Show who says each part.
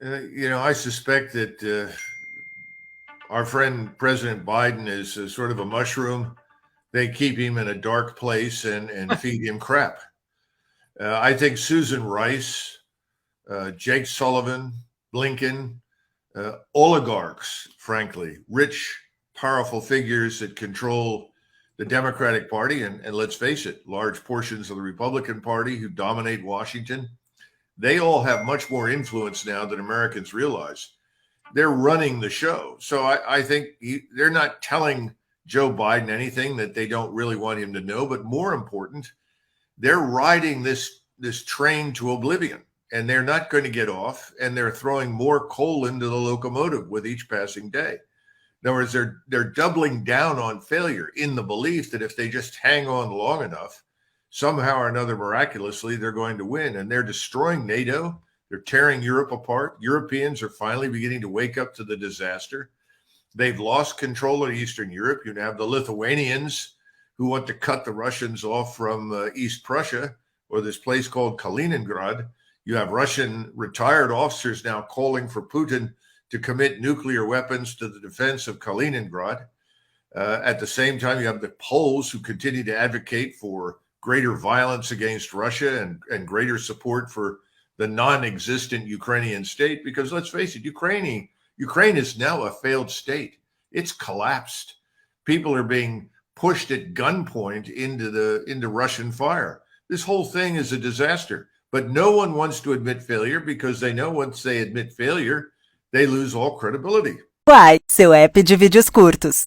Speaker 1: I suspect that our friend President Biden is sort of a mushroom. They keep him in a dark place and feed him crap. I think Susan Rice, Jake Sullivan, Blinken, oligarchs, frankly, rich, powerful figures that control the Democratic Party, and let's face it, large portions of the Republican Party who dominate Washington, they all have much more influence now than Americans realize. They're running the show. So I think they're not telling Joe Biden anything that they don't really want him to know. But more important, they're riding this train to oblivion, and they're not going to get off, and they're throwing more coal into the locomotive with each passing day. In other words, they're doubling down on failure in the belief that if they just hang on long enough, somehow or another, miraculously, they're going to win. And they're destroying NATO. They're tearing Europe apart. Europeans are finally beginning to wake up to the disaster. They've lost control of Eastern Europe. You have the Lithuanians who want to cut the Russians off from East Prussia, or this place called Kaliningrad. You have Russian retired officers now calling for Putin to commit nuclear weapons to the defense of Kaliningrad. At the same time, you have the Poles who continue to advocate for greater violence against Russia and greater support for the non-existent Ukrainian state. Because let's face it, Ukraine is now a failed state. It's collapsed. People are being pushed at gunpoint into Russian fire. This whole thing is a disaster. But no one wants to admit failure because they know once they admit failure, they lose all credibility.
Speaker 2: Uai, seu app de vídeos curtos.